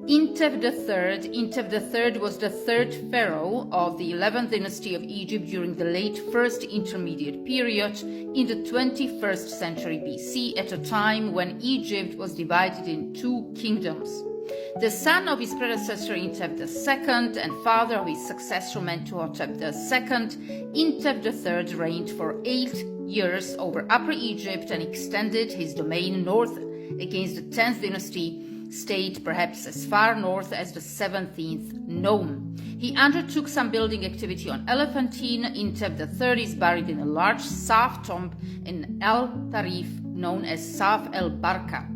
Intef III was the third pharaoh of the 11th dynasty of Egypt during the late First Intermediate Period in the 21st century BC, at a time when Egypt was divided in two kingdoms. The son of his predecessor Intef II and father of his successor Mentuhotep II, Intef III reigned for 8 years over Upper Egypt and extended his domain north against the 10th dynasty, stayed perhaps as far north as the 17th nome. He undertook some building activity on Elephantine. Intef III is buried in a large Saf tomb in El Tarif, known as Saf el Barka.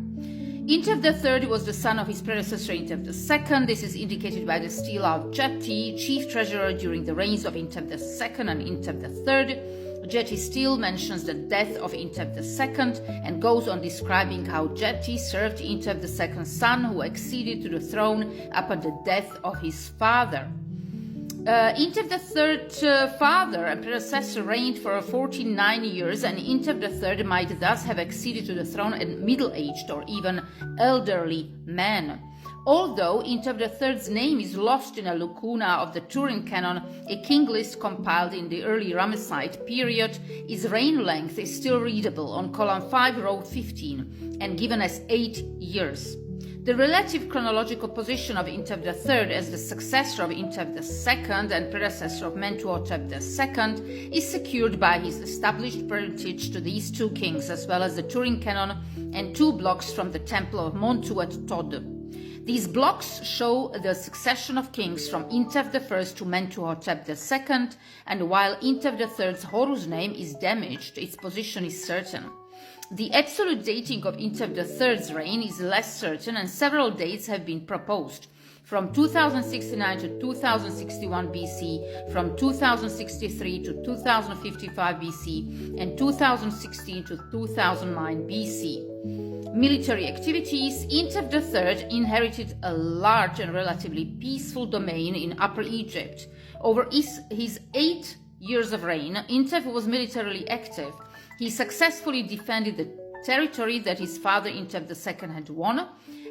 Intef III was the son of his predecessor Intef II. This is indicated by the stele of Jeti, chief treasurer during the reigns of Intef II and Intef III. Jeti still mentions the death of Intef II and goes on describing how Jeti served Intef II's son, who acceded to the throne upon the death of his father. Intef III's father and predecessor reigned for 49 years, and Intef III might thus have acceded to the throne a middle-aged or even elderly man. Although Intef III's name is lost in a lacuna of the Turin canon, a king list compiled in the early Ramesside period, his reign length is still readable on column 5, row 15, and given as 8 years. The relative chronological position of Intef III as the successor of Intef II and predecessor of Mentuhotep II is secured by his established parentage to these two kings, as well as the Turin canon and 2 blocks from the temple of Montu at Tod. These blocks show the succession of kings from Intef I to Mentuhotep II, and while Intef III's Horus name is damaged, its position is certain. The absolute dating of Intef III's reign is less certain, and several dates have been proposed. From 2069 to 2061 BC, from 2063 to 2055 BC, and 2016 to 2009 BC. Military activities. Intef III inherited a large and relatively peaceful domain in Upper Egypt. Over his 8 years of reign, Intef was militarily active. He successfully defended the territory that his father Intef II had won,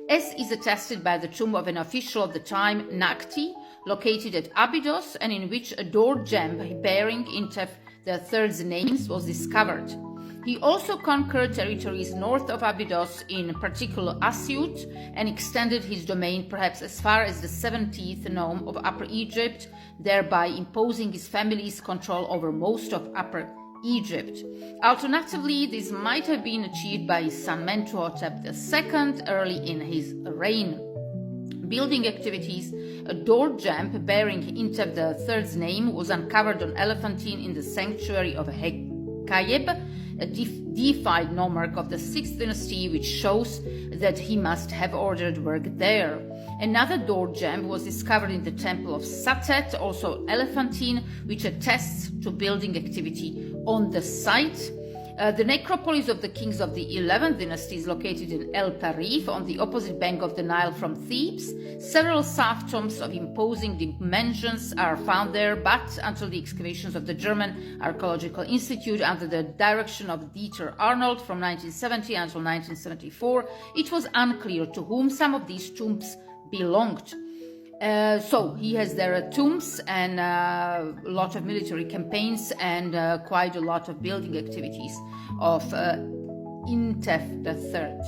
as is attested by the tomb of an official of the time, Nakti, located at Abydos, and in which a door gem bearing Intef III's names was discovered. He also conquered territories north of Abydos, in particular Asyut, and extended his domain perhaps as far as the 17th nome of Upper Egypt, thereby imposing his family's control over most of Upper Egypt. Alternatively, this might have been achieved by his son Mentuhotep II early in his reign. Building activities. A door gem bearing Intef III's name was uncovered on Elephantine in the sanctuary of Hekayeb, a deified nomarch of the 6th dynasty, which shows that he must have ordered work there. Another door gem was discovered in the temple of Satet, also Elephantine, which attests to building activity on the site. The necropolis of the kings of the 11th dynasty is located in El Tarif, on the opposite bank of the Nile from Thebes. Several Saf tombs of imposing dimensions are found there, but until the excavations of the German Archaeological Institute under the direction of Dieter Arnold from 1970 until 1974, it was unclear to whom some of these tombs belonged. So he has their tombs and a lot of military campaigns and quite a lot of building activities of Intef III.